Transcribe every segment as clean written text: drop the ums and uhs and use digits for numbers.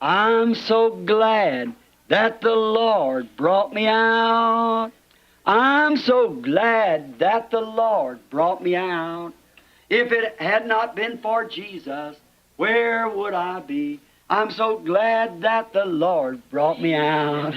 I'm so glad that the Lord brought me out. I'm so glad that the Lord brought me out. If it had not been for Jesus, where would I be? I'm so glad that the Lord brought me out.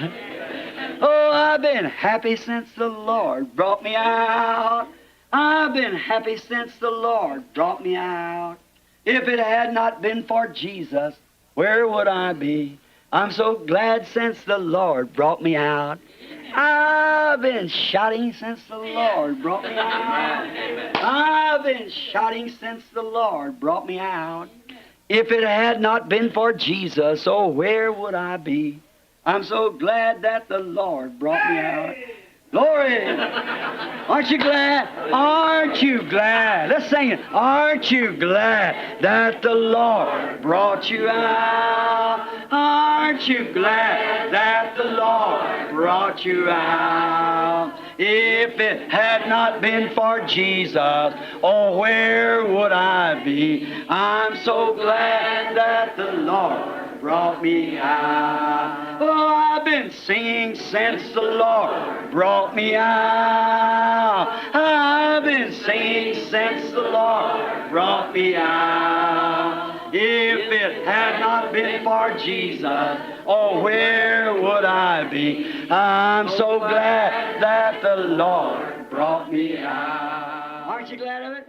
Oh, I've been happy since the Lord brought me out. I've been happy since the Lord brought me out. If it had not been for Jesus, where would I be? I'm so glad since the Lord brought me out. I've been shouting since the Lord brought me out. I've been shouting since the Lord brought me out. If it had not been for Jesus, oh, where would I be? I'm so glad that the Lord brought me out. Glory! Aren't you glad? Aren't you glad? Let's sing it. Aren't you glad that the Lord brought you out? Aren't you glad that the Lord brought you out? If it had not been for Jesus, oh, where would I be? I'm so glad that the Lord brought me out. Oh, I've been singing since the Lord brought me out. I've been singing since the Lord brought me out. If it had not been for Jesus, oh, where would I be? I'm so glad that the Lord brought me out. Aren't you glad of it?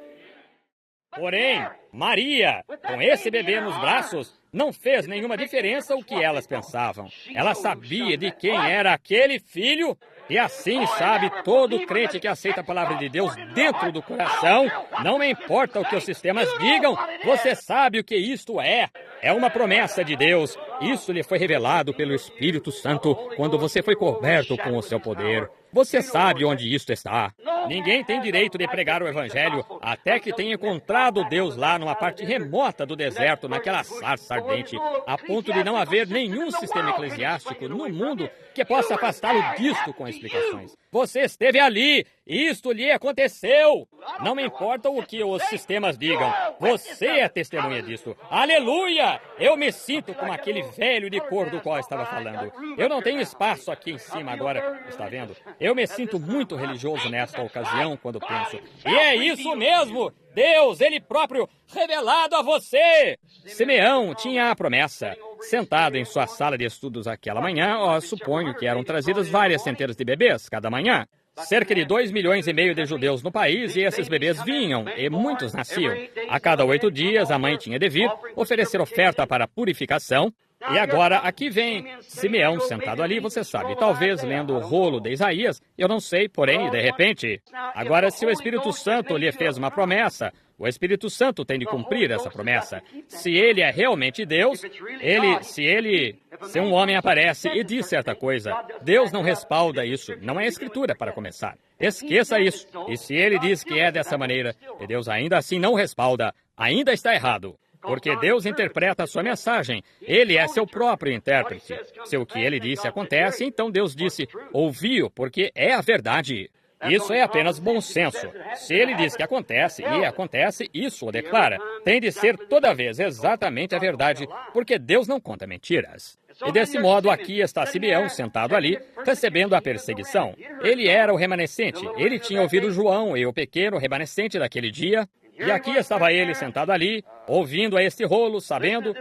Porém, Maria, com esse bebê nos braços, não fez nenhuma diferença o que elas pensavam. Ela sabia de quem era aquele filho, e assim sabe todo crente que aceita a palavra de Deus dentro do coração. Não me importa o que os sistemas digam, você sabe o que isto é. É uma promessa de Deus. Isso lhe foi revelado pelo Espírito Santo quando você foi coberto com o seu poder. Você sabe onde isto está. Ninguém tem direito de pregar o Evangelho até que tenha encontrado Deus lá numa parte remota do deserto, naquela sarça ardente, a ponto de não haver nenhum sistema eclesiástico no mundo que possa afastá-lo disto com explicações. Você esteve ali, isto lhe aconteceu. Não me importa o que os sistemas digam, você é testemunha disto. Aleluia! Eu me sinto como aquele velho de cor do qual estava falando. Eu não tenho espaço aqui em cima agora, está vendo? Eu me sinto muito religioso nesta ocasião quando penso. E é isso mesmo! Deus, Ele próprio, revelado a você! Simeão tinha a promessa. Sentado em sua sala de estudos aquela manhã, suponho que eram trazidas várias centenas de bebês cada manhã. Cerca de 2,5 milhões de judeus no país, e esses bebês vinham, e muitos nasciam. A cada 8 dias, a mãe tinha de vir, oferecer oferta para purificação. E agora, aqui vem Simeão sentado ali, você sabe, talvez lendo o rolo de Isaías, eu não sei, porém, de repente. Agora, se o Espírito Santo lhe fez uma promessa, o Espírito Santo tem de cumprir essa promessa. Se ele é realmente Deus, se um homem aparece e diz certa coisa, Deus não respalda isso, não é Escritura para começar. Esqueça isso. E se ele diz que é dessa maneira, e Deus ainda assim não respalda, ainda está errado. Porque Deus interpreta a sua mensagem. Ele é seu próprio intérprete. Se o que ele disse acontece, então Deus disse, ouvi-o, porque é a verdade. Isso é apenas bom senso. Se ele diz que acontece, e acontece, isso o declara. Tem de ser toda vez exatamente a verdade, porque Deus não conta mentiras. E desse modo, aqui está Simeão sentado ali, recebendo a perseguição. Ele era o remanescente. Ele tinha ouvido João e o pequeno remanescente daquele dia. E aqui estava ele sentado ali, ouvindo a este rolo, sabendo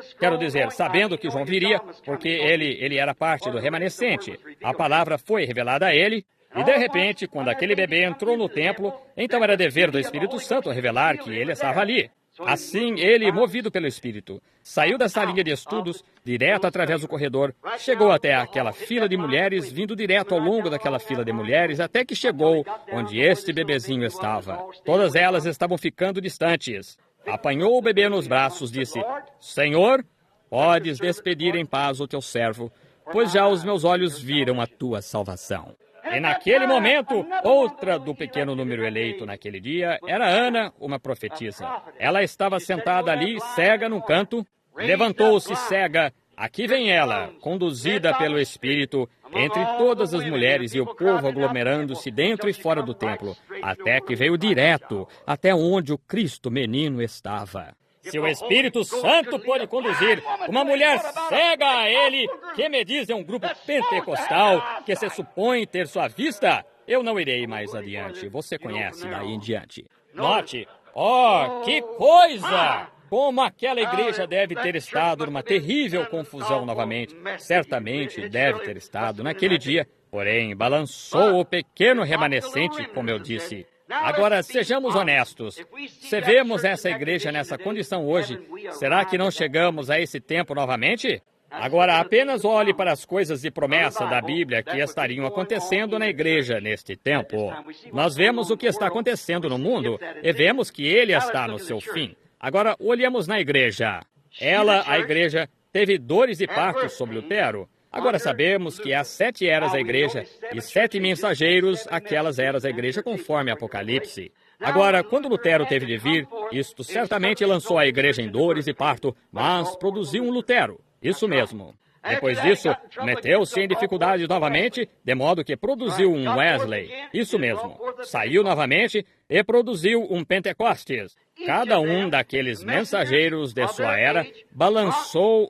que João viria, porque ele era parte do remanescente. A palavra foi revelada a ele, e de repente, quando aquele bebê entrou no templo, então era dever do Espírito Santo revelar que ele estava ali. Assim, ele, movido pelo Espírito, saiu da salinha de estudos, direto através do corredor, chegou até aquela fila de mulheres, vindo direto ao longo daquela fila de mulheres, até que chegou onde este bebezinho estava. Todas elas estavam ficando distantes. Apanhou o bebê nos braços, disse, Senhor, podes despedir em paz o teu servo, pois já os meus olhos viram a tua salvação. E naquele momento, outra do pequeno número eleito naquele dia era Ana, uma profetisa. Ela estava sentada ali, cega num canto, levantou-se cega. Aqui vem ela, conduzida pelo Espírito, entre todas as mulheres e o povo aglomerando-se dentro e fora do templo, até que veio direto até onde o Cristo menino estava. Se o Espírito Santo pode conduzir uma mulher cega a ele, que me diz é um grupo pentecostal que se supõe ter sua vista, eu não irei mais adiante. Você conhece daí em diante. Note, que coisa! Como aquela igreja deve ter estado numa terrível confusão novamente. Certamente deve ter estado naquele dia, porém balançou o pequeno remanescente, como eu disse. Agora, sejamos honestos. Se vemos essa igreja nessa condição hoje, será que não chegamos a esse tempo novamente? Agora, apenas olhe para as coisas de promessa da Bíblia que estariam acontecendo na igreja neste tempo. Nós vemos o que está acontecendo no mundo e vemos que ele está no seu fim. Agora, olhemos na igreja. A igreja, teve dores de parto sobre Lutero. Agora sabemos que há 7 eras da igreja e 7 mensageiros, aquelas eras da igreja conforme Apocalipse. Agora, quando Lutero teve de vir, isto certamente lançou a igreja em dores de parto, mas produziu um Lutero. Isso mesmo. Depois disso, meteu-se em dificuldades novamente, de modo que produziu um Wesley. Isso mesmo. Saiu novamente e produziu um Pentecostes. Cada um daqueles mensageiros de sua era balançou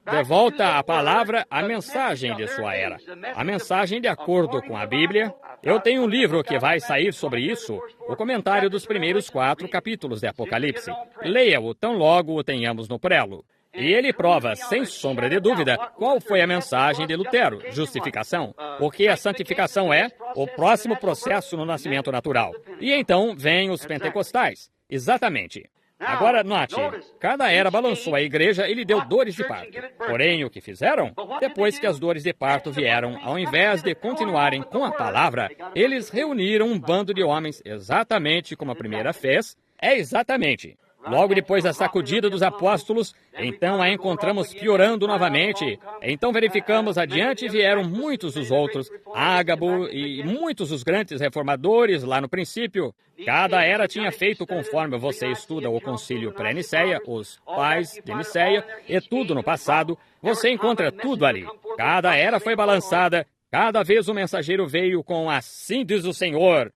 de volta à palavra, a mensagem de sua era. A mensagem de acordo com a Bíblia. Eu tenho um livro que vai sair sobre isso, o comentário dos primeiros 4 capítulos de Apocalipse. Leia-o tão logo o tenhamos no prelo. E ele prova, sem sombra de dúvida, qual foi a mensagem de Lutero, justificação, porque a santificação é o próximo processo no nascimento natural. E então vêm os pentecostais. Exatamente. Agora, note, cada era balançou a igreja e lhe deu dores de parto. Porém, o que fizeram? Depois que as dores de parto vieram, ao invés de continuarem com a palavra, eles reuniram um bando de homens, exatamente como a primeira fez. Exatamente. Logo depois da sacudida dos apóstolos, então a encontramos piorando novamente. Então verificamos adiante e vieram muitos dos outros, Ágabo e muitos dos grandes reformadores lá no princípio. Cada era tinha feito conforme você estuda o concílio pré-niceia, os pais de Niceia e tudo no passado. Você encontra tudo ali. Cada era foi balançada, cada vez o mensageiro veio com assim diz o Senhor.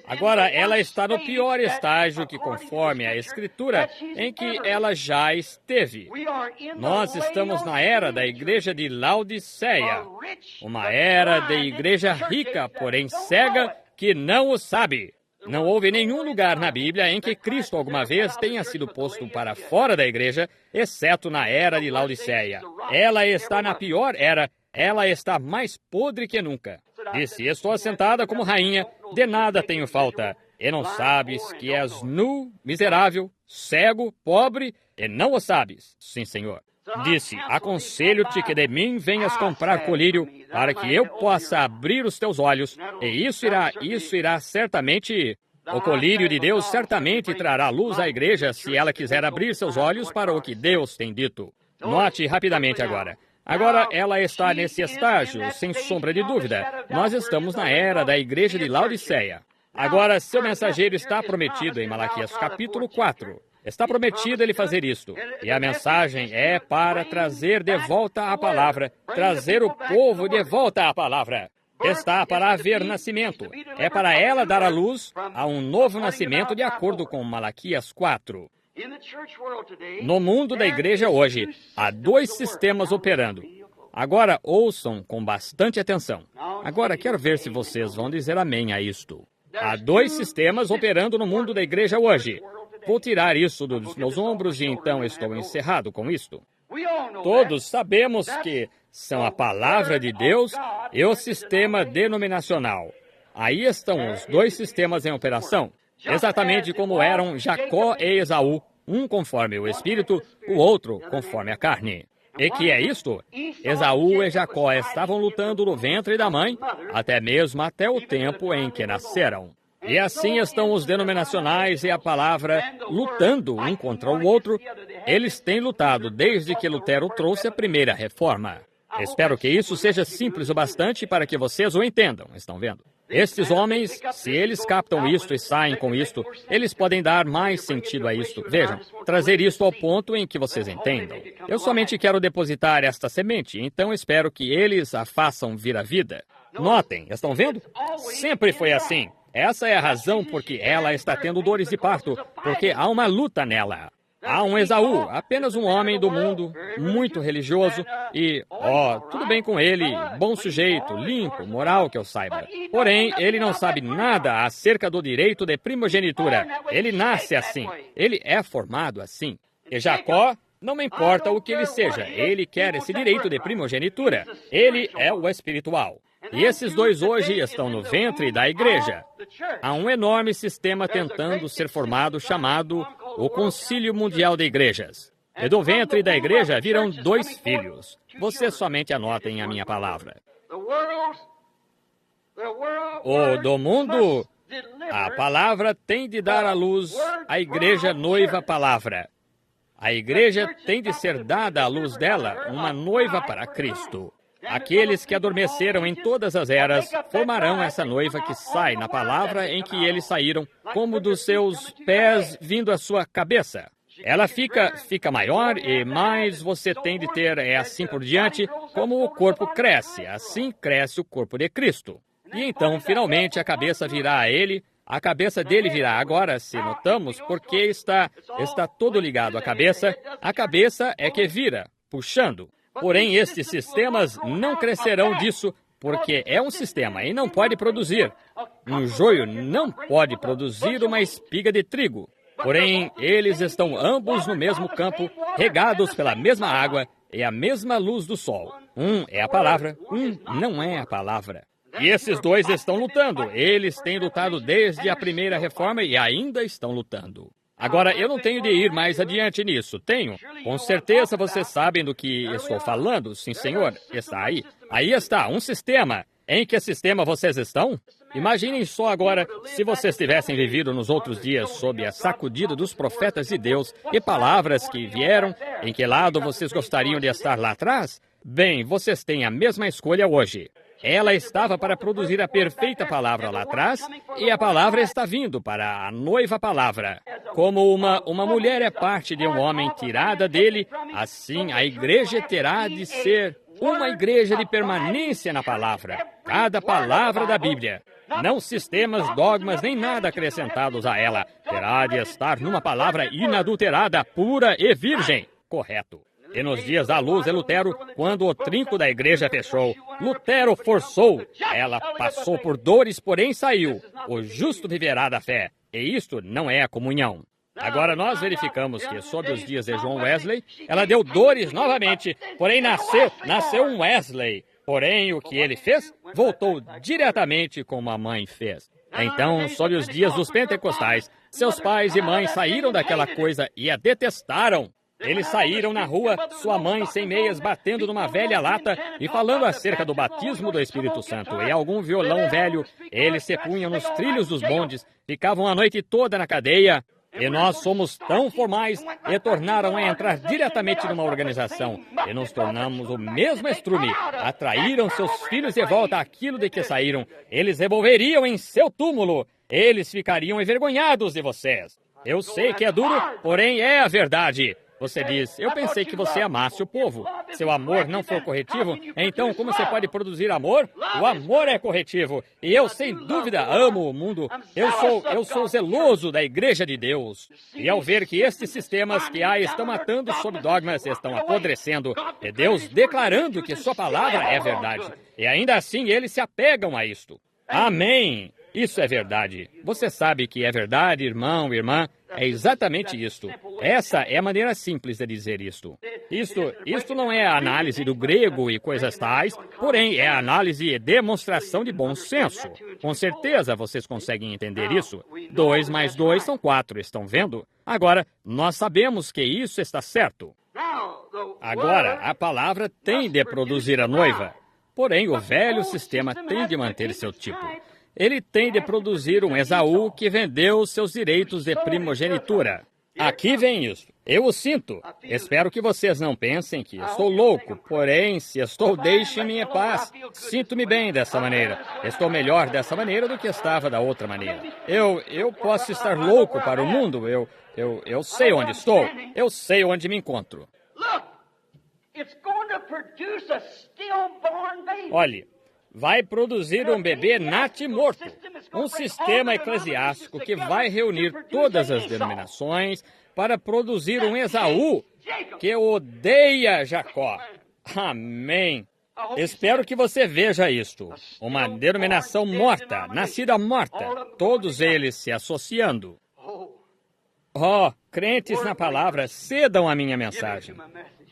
Agora, ela está no pior estágio que conforme a Escritura em que ela já esteve. Nós estamos na era da igreja de Laodiceia, uma era de igreja rica, porém cega, que não o sabe. Não houve nenhum lugar na Bíblia em que Cristo alguma vez tenha sido posto para fora da igreja, exceto na era de Laodiceia. Ela está na pior era, ela está mais podre que nunca. Disse, estou assentada como rainha, de nada tenho falta. E não sabes que és nu, miserável, cego, pobre, e não o sabes. Sim, Senhor. Disse, aconselho-te que de mim venhas comprar colírio, para que eu possa abrir os teus olhos, e isso irá certamente... O colírio de Deus certamente trará luz à igreja se ela quiser abrir seus olhos para o que Deus tem dito. Note rapidamente agora. Agora, ela está nesse estágio, sem sombra de dúvida. Nós estamos na era da igreja de Laodiceia. Agora, seu mensageiro está prometido em Malaquias capítulo 4. Está prometido ele fazer isto. E a mensagem é para trazer de volta a palavra, trazer o povo de volta à palavra. Está para haver nascimento. É para ela dar a luz a um novo nascimento de acordo com Malaquias 4. No mundo da igreja hoje, há 2 sistemas operando. Agora, ouçam com bastante atenção. Agora, quero ver se vocês vão dizer amém a isto. Há 2 sistemas operando no mundo da igreja hoje. Vou tirar isso dos meus ombros e então estou encerrado com isto. Todos sabemos que são a palavra de Deus e o sistema denominacional. Aí estão os 2 sistemas em operação. Exatamente como eram Jacó e Esaú, um conforme o espírito, o outro conforme a carne. E que é isto? Esaú e Jacó estavam lutando no ventre da mãe, até o tempo em que nasceram. E assim estão os denominacionais e a palavra lutando um contra o outro. Eles têm lutado desde que Lutero trouxe a primeira reforma. Espero que isso seja simples o bastante para que vocês o entendam, estão vendo? Estes homens, se eles captam isto e saem com isto, eles podem dar mais sentido a isto. Vejam, trazer isto ao ponto em que vocês entendam. Eu somente quero depositar esta semente, então espero que eles a façam vir à vida. Notem, estão vendo? Sempre foi assim. Essa é a razão por que ela está tendo dores de parto, porque há uma luta nela. Há um Esaú, apenas um homem do mundo, muito religioso e, tudo bem com ele, bom sujeito, limpo, moral que eu saiba. Porém, ele não sabe nada acerca do direito de primogenitura. Ele nasce assim, ele é formado assim. E Jacó, não me importa o que ele seja, ele quer esse direito de primogenitura. Ele é o espiritual. E esses dois hoje estão no ventre da igreja. Há um enorme sistema tentando ser formado chamado o Concílio Mundial de Igrejas. E do ventre da igreja virão dois filhos. Vocês somente anotem a minha palavra. O do mundo, a palavra tem de dar à luz a igreja noiva palavra. A igreja tem de ser dada à luz dela uma noiva para Cristo. Aqueles que adormeceram em todas as eras formarão essa noiva que sai na palavra em que eles saíram, como dos seus pés vindo à sua cabeça. Ela fica maior e mais você tem de ter, assim por diante, como o corpo cresce, assim cresce o corpo de Cristo. E então, finalmente, a cabeça virá a ele, a cabeça dele virá agora, se notamos, porque está todo ligado à cabeça, a cabeça é que vira, puxando. Porém, estes sistemas não crescerão disso, porque é um sistema e não pode produzir. Um joio não pode produzir uma espiga de trigo. Porém, eles estão ambos no mesmo campo, regados pela mesma água e a mesma luz do sol. Um é a palavra, um não é a palavra. E esses dois estão lutando. Eles têm lutado desde a primeira reforma e ainda estão lutando. Agora, eu não tenho de ir mais adiante nisso. Tenho. Com certeza vocês sabem do que estou falando. Sim, senhor. Está aí. Aí está, um sistema. Em que sistema vocês estão? Imaginem só agora se vocês tivessem vivido nos outros dias sob a sacudida dos profetas de Deus e palavras que vieram. Em que lado vocês gostariam de estar lá atrás? Bem, vocês têm a mesma escolha hoje. Ela estava para produzir a perfeita palavra lá atrás, e a palavra está vindo para a noiva palavra. Como uma mulher é parte de um homem tirada dele, assim a igreja terá de ser uma igreja de permanência na palavra. Cada palavra da Bíblia. Não sistemas, dogmas, nem nada acrescentados a ela. Terá de estar numa palavra inadulterada, pura e virgem. Correto. E nos dias da luz de Lutero, quando o trinco da igreja fechou, Lutero forçou. Ela passou por dores, porém saiu. O justo viverá da fé. E isto não é a comunhão. Agora nós verificamos que, sob os dias de John Wesley, ela deu dores novamente, porém nasceu um Wesley. Porém, o que ele fez, voltou diretamente como a mãe fez. Então, sob os dias dos pentecostais, seus pais e mães saíram daquela coisa e a detestaram. Eles saíram na rua, sua mãe sem meias batendo numa velha lata e falando acerca do batismo do Espírito Santo e algum violão velho. Eles se punham nos trilhos dos bondes, ficavam a noite toda na cadeia. E nós somos tão formais e tornaram a entrar diretamente numa organização. E nos tornamos o mesmo estrume. Atraíram seus filhos de volta àquilo de que saíram. Eles revolveriam em seu túmulo. Eles ficariam envergonhados de vocês. Eu sei que é duro, porém é a verdade. Você diz, eu pensei que você amasse o povo. Se o amor não for corretivo, então como você pode produzir amor? O amor é corretivo. E eu, sem dúvida, amo o mundo. Eu sou zeloso da Igreja de Deus. E ao ver que estes sistemas que há estão matando sob dogmas, estão apodrecendo, é Deus declarando que sua palavra é verdade. E ainda assim eles se apegam a isto. Amém! Isso é verdade. Você sabe que é verdade, irmão, irmã. É exatamente isto. Essa é a maneira simples de dizer isto. Isto não é a análise do grego e coisas tais, porém é a análise e demonstração de bom senso. Com certeza vocês conseguem entender isso. 2 mais 2 são 4, estão vendo? Agora, nós sabemos que isso está certo. Agora, a palavra tem de produzir a noiva. Porém, o velho sistema tem de manter seu tipo. Ele tem de produzir um Esaú que vendeu seus direitos de primogenitura. Aqui vem isso. Eu o sinto. Espero que vocês não pensem que estou louco. Porém, se estou, deixe-me em paz. Sinto-me bem dessa maneira. Estou melhor dessa maneira do que estava da outra maneira. Eu posso estar louco para o mundo. Eu sei onde estou. Eu sei onde me encontro. Olhe. vai produzir um bebê natimorto. Um sistema eclesiástico que vai reunir todas as denominações para produzir um Esaú que odeia Jacó. Amém. Espero que você veja isto. Uma denominação morta, nascida morta, todos eles se associando. Oh, crentes na palavra, cedam a minha mensagem.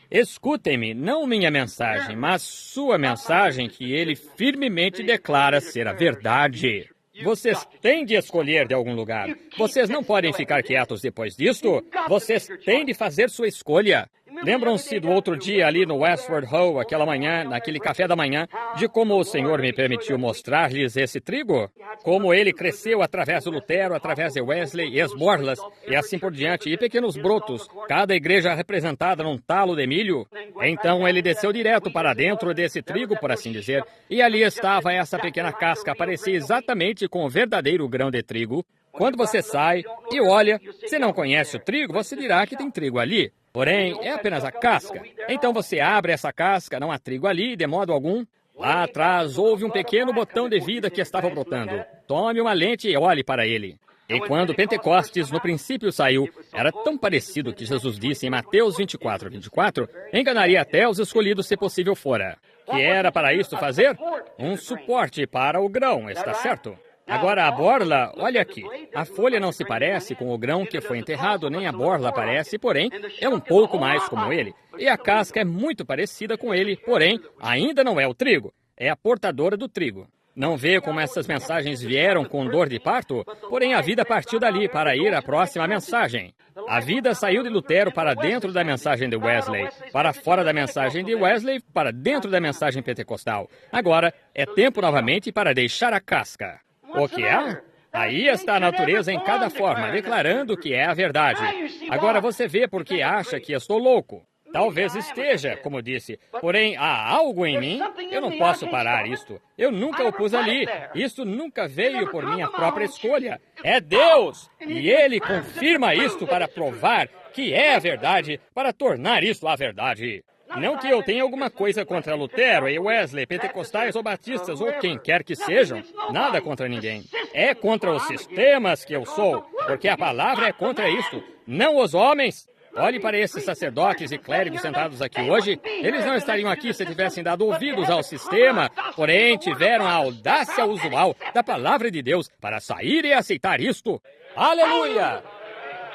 Escutem-me, não minha mensagem, mas sua mensagem que ele firmemente declara ser a verdade. Vocês têm de escolher de algum lugar. Vocês não podem ficar quietos depois disto. Vocês têm de fazer sua escolha. Lembram-se do outro dia ali no Westward Ho, aquela manhã, naquele café da manhã, de como o Senhor me permitiu mostrar-lhes esse trigo? Como ele cresceu através do Lutero, através de Wesley e as borlas, e assim por diante, e pequenos brotos, cada igreja representada num talo de milho. Então ele desceu direto para dentro desse trigo, por assim dizer, e ali estava essa pequena casca, parecia exatamente com o verdadeiro grão de trigo. Quando você sai e olha, se não conhece o trigo, você dirá que tem trigo ali. Porém, é apenas a casca. Então você abre essa casca, não há trigo ali, de modo algum. Lá atrás houve um pequeno botão de vida que estava brotando. Tome uma lente e olhe para ele. E quando Pentecostes no princípio saiu, era tão parecido que Jesus disse em Mateus 24:24, enganaria até os escolhidos se possível fora. Que era para isto fazer? Um suporte para o grão, está certo? Agora, a borla, olha aqui. A folha não se parece com o grão que foi enterrado, nem a borla parece, porém, é um pouco mais como ele. E a casca é muito parecida com ele, porém, ainda não é o trigo. É a portadora do trigo. Não vê como essas mensagens vieram com dor de parto? Porém, a vida partiu dali para ir à próxima mensagem. A vida saiu de Lutero para dentro da mensagem de Wesley, para fora da mensagem de Wesley, para dentro da mensagem pentecostal. Agora, é tempo novamente para deixar a casca. O que é? Aí está a natureza em cada forma, declarando que é a verdade. Agora você vê porque acha que estou louco. Talvez esteja, como disse. Porém, há algo em mim. Eu não posso parar isto. Eu nunca o pus ali. Isto nunca veio por minha própria escolha. É Deus! E Ele confirma isto para provar que é a verdade, para tornar isto a verdade. Não que eu tenha alguma coisa contra Lutero e Wesley, pentecostais ou batistas ou quem quer que sejam. Nada contra ninguém. É contra os sistemas que eu sou, porque a palavra é contra isto, não os homens. Olhe para esses sacerdotes e clérigos sentados aqui hoje. Eles não estariam aqui se tivessem dado ouvidos ao sistema, porém tiveram a audácia usual da palavra de Deus para sair e aceitar isto. Aleluia!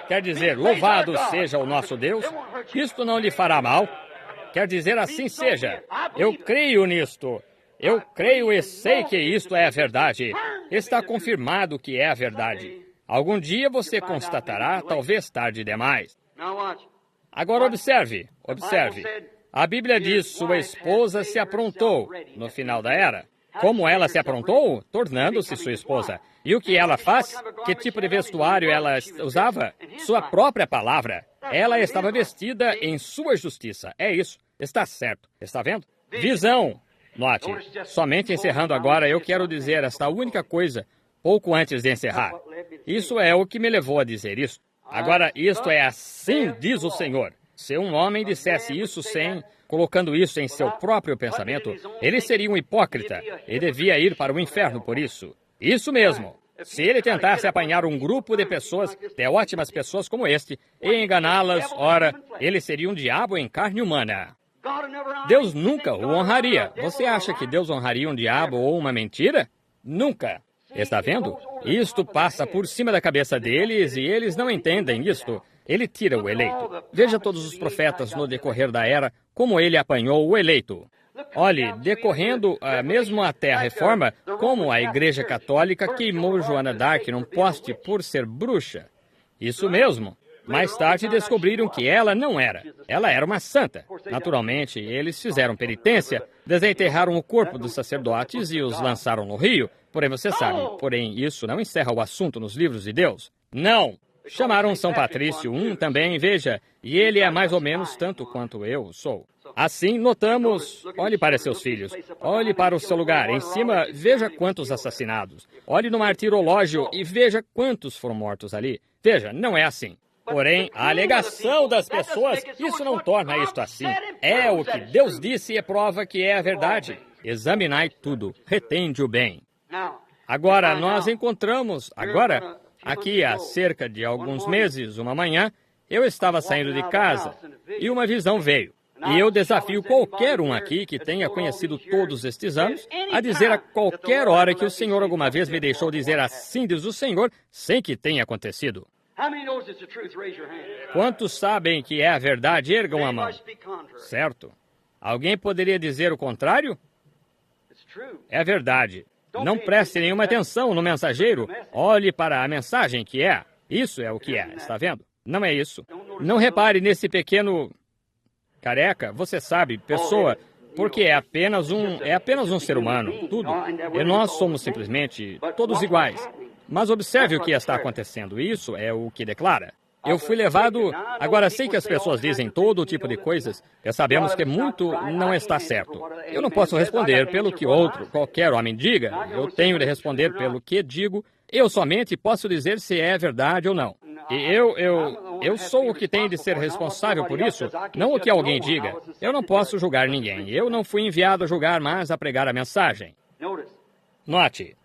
Quer dizer, louvado seja o nosso Deus. Isto não lhe fará mal. Quer dizer, assim seja. Eu creio nisto. Eu creio e sei que isto é a verdade. Está confirmado que é a verdade. Algum dia você constatará, talvez tarde demais. Agora observe. A Bíblia diz, sua esposa se aprontou no final da era. Como ela se aprontou? Tornando-se sua esposa. E o que ela faz? Que tipo de vestuário ela usava? Sua própria palavra. Ela estava vestida em sua justiça. É isso. Está certo. Está vendo? Visão. Note, somente encerrando agora, eu quero dizer esta única coisa, pouco antes de encerrar. Isso é o que me levou a dizer isso. Agora, isto é assim, diz o Senhor. Se um homem dissesse isso colocando isso em seu próprio pensamento, ele seria um hipócrita e devia ir para o inferno por isso. Isso mesmo. Se ele tentasse apanhar um grupo de pessoas, de ótimas pessoas como este, e enganá-las, ora, ele seria um diabo em carne humana. Deus nunca o honraria. Você acha que Deus honraria um diabo ou uma mentira? Nunca. Está vendo? Isto passa por cima da cabeça deles e eles não entendem isto. Ele tira o eleito. Veja todos os profetas no decorrer da era, como ele apanhou o eleito. Olhe, decorrendo mesmo até a Reforma, como a Igreja Católica queimou Joana d'Arc num poste por ser bruxa. Isso mesmo. Mais tarde descobriram que ela não era. Ela era uma santa. Naturalmente, eles fizeram penitência, desenterraram o corpo dos sacerdotes e os lançaram no rio. Porém, você sabe, isso não encerra o assunto nos livros de Deus. Não! Chamaram São Patrício também, veja, e ele é mais ou menos tanto quanto eu sou. Assim, notamos, olhe para seus filhos, olhe para o seu lugar, em cima, veja quantos assassinados. Olhe no martirológio e veja quantos foram mortos ali. Veja, não é assim. Porém, a alegação das pessoas, isso não torna isto assim. É o que Deus disse e prova que é a verdade. examinai tudo, retende o bem. Agora, nós encontramos, aqui há cerca de alguns meses, uma manhã, eu estava saindo de casa e uma visão veio. E eu desafio qualquer um aqui que tenha conhecido todos estes anos a dizer a qualquer hora que o Senhor alguma vez me deixou dizer assim diz o Senhor, sem que tenha acontecido. Quantos sabem que é a verdade? Ergam a mão. Certo. Alguém poderia dizer o contrário? É verdade. Não preste nenhuma atenção no mensageiro. Olhe para a mensagem que é. Isso é o que é, está vendo? Não é isso. Não repare nesse pequeno... careca, você sabe, pessoa, porque é apenas um ser humano, tudo. E nós somos simplesmente todos iguais. Mas observe o que está acontecendo. Isso é o que declara. Eu fui levado... Agora, sei que as pessoas dizem todo tipo de coisas, e sabemos que muito não está certo. Eu não posso responder pelo que qualquer homem diga. Eu tenho de responder pelo que digo. Eu somente posso dizer se é verdade ou não. E eu sou o que tem de ser responsável por isso, não o que alguém diga. Eu não posso julgar ninguém. Eu não fui enviado a julgar, mas a pregar a mensagem. Note,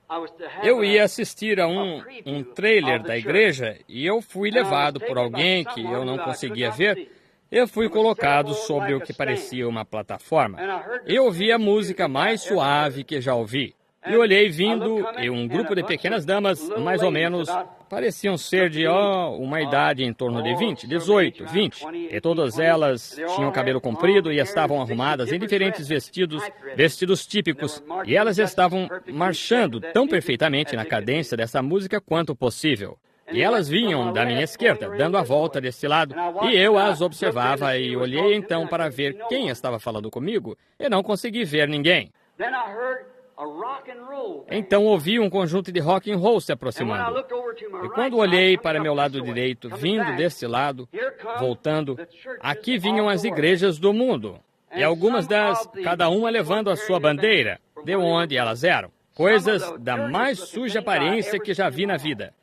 eu ia assistir a um trailer da igreja e eu fui levado por alguém que eu não conseguia ver. Eu fui colocado sobre o que parecia uma plataforma. Eu ouvi a música mais suave que já ouvi. E olhei vindo, e um grupo de pequenas damas, mais ou menos, pareciam ser de uma idade em torno de 20, 18, 20. E todas elas tinham cabelo comprido e estavam arrumadas em diferentes vestidos típicos. E elas estavam marchando tão perfeitamente na cadência dessa música quanto possível. E elas vinham da minha esquerda, dando a volta desse lado, e eu as observava e olhei então para ver quem estava falando comigo, e não consegui ver ninguém. Então ouvi um conjunto de rock and roll se aproximando. E quando olhei para meu lado direito, vindo desse lado, voltando, aqui vinham as igrejas do mundo. E algumas cada uma levando a sua bandeira, de onde elas eram. Coisas da mais suja aparência que já vi na vida.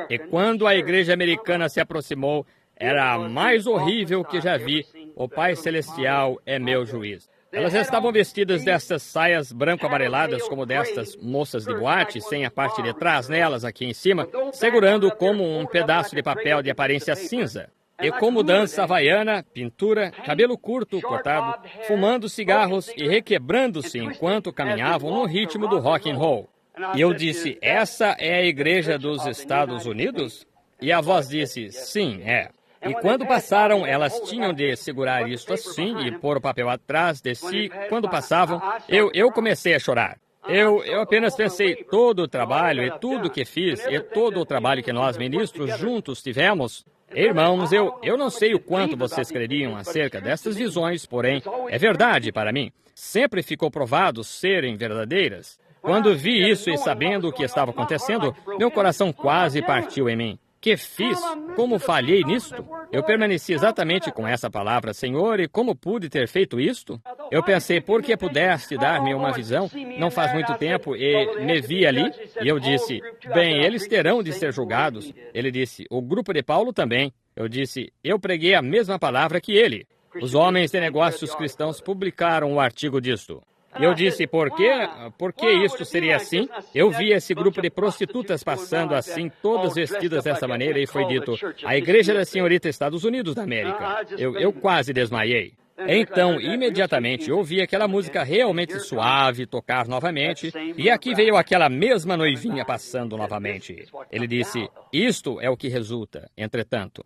E quando a igreja americana se aproximou, era a mais horrível que já vi. O Pai Celestial é meu juiz. Elas estavam vestidas dessas saias branco-amareladas, como destas moças de boate, sem a parte de trás nelas, aqui em cima, segurando como um pedaço de papel de aparência cinza. E como dança havaiana, pintura, cabelo curto, cortado, fumando cigarros e requebrando-se enquanto caminhavam no ritmo do rock and roll. E eu disse, essa é a igreja dos Estados Unidos? E a voz disse, sim, é. E quando passaram, elas tinham de segurar isto assim e pôr o papel atrás de si. Quando passavam, eu comecei a chorar. Eu apenas pensei, todo o trabalho e tudo que fiz e todo o trabalho que nós ministros juntos tivemos. Irmãos, eu não sei o quanto vocês creriam acerca dessas visões, porém, é verdade para mim. Sempre ficou provado serem verdadeiras. Quando vi isso e sabendo o que estava acontecendo, meu coração quase partiu em mim. Que fiz? Como falhei nisto? Eu permaneci exatamente com essa palavra, Senhor, e como pude ter feito isto? Eu pensei, por que pudeste dar-me uma visão? Não faz muito tempo, e me vi ali, e eu disse, bem, eles terão de ser julgados. Ele disse, o grupo de Paulo também. Eu disse, eu preguei a mesma palavra que ele. Os homens de negócios cristãos publicaram o artigo disto. E eu disse, por que isto seria assim? Eu vi esse grupo de prostitutas passando assim, todas vestidas dessa maneira, e foi dito, a Igreja da Senhorita Estados Unidos da América. Eu quase desmaiei. Então, imediatamente, ouvi aquela música realmente suave tocar novamente, e aqui veio aquela mesma noivinha passando novamente. Ele disse, isto é o que resulta, entretanto.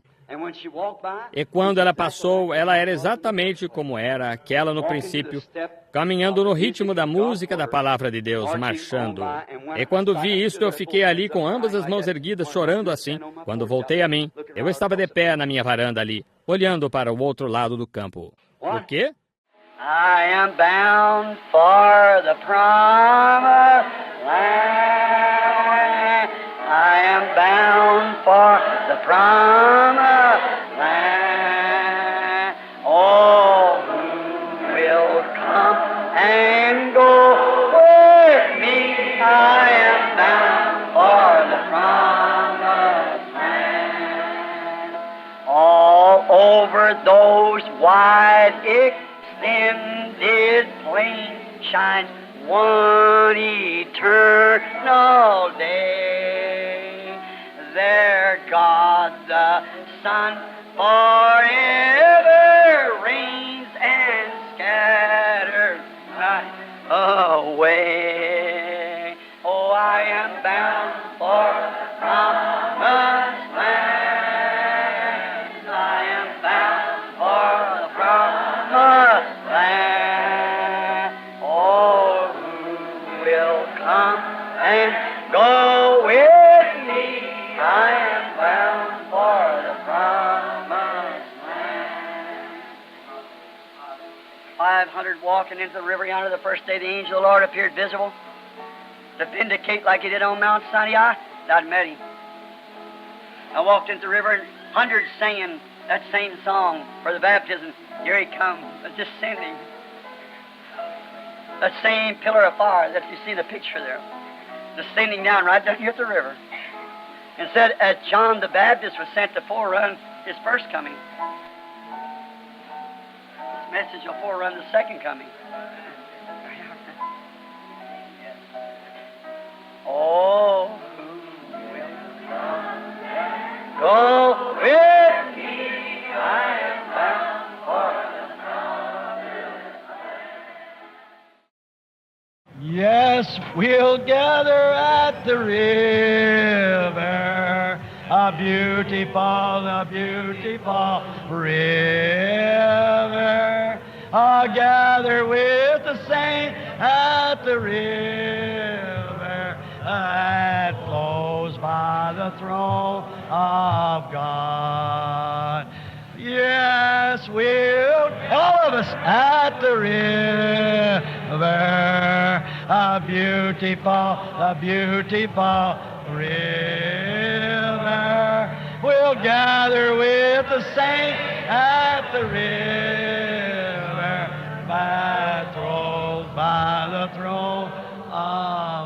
E quando ela passou, ela era exatamente como era aquela no princípio, caminhando no ritmo da música da palavra de Deus, marchando. E quando vi isso, eu fiquei ali com ambas as mãos erguidas, chorando assim. Quando voltei a mim, eu estava de pé na minha varanda ali, olhando para o outro lado do campo. O quê? I am bound for the promised land. I am bound for the promised land. Oh, who will come and go with me? I am bound for the promised land. All over those wide then did plain shine one eternal day. There God the Son forever reigns and scatters night away. Oh, I am bound for promised land. I am bound for the promised land. Oh, who will come and go with me? I am bound for the promised land. 500 walking into the river yonder the first day the angel of the Lord appeared visible to vindicate like he did on Mount Sinai. I'd met him. I walked into the river and hundreds singing that same song for the baptism. Here he comes, descending. That same pillar of fire that you see the picture there, descending down right down here at the river. And said, as John the Baptist was sent to forerun his first coming, this message will forerun the second coming. Oh, who will come? Go with me, I am bound for the promised land. Yes, we'll gather at the river, a beautiful river. I'll gather with the saints at the river that flows by the throne of God. Yes, we'll, all of us, at the river, a beautiful river. We'll gather with the saints at the river, by the throne of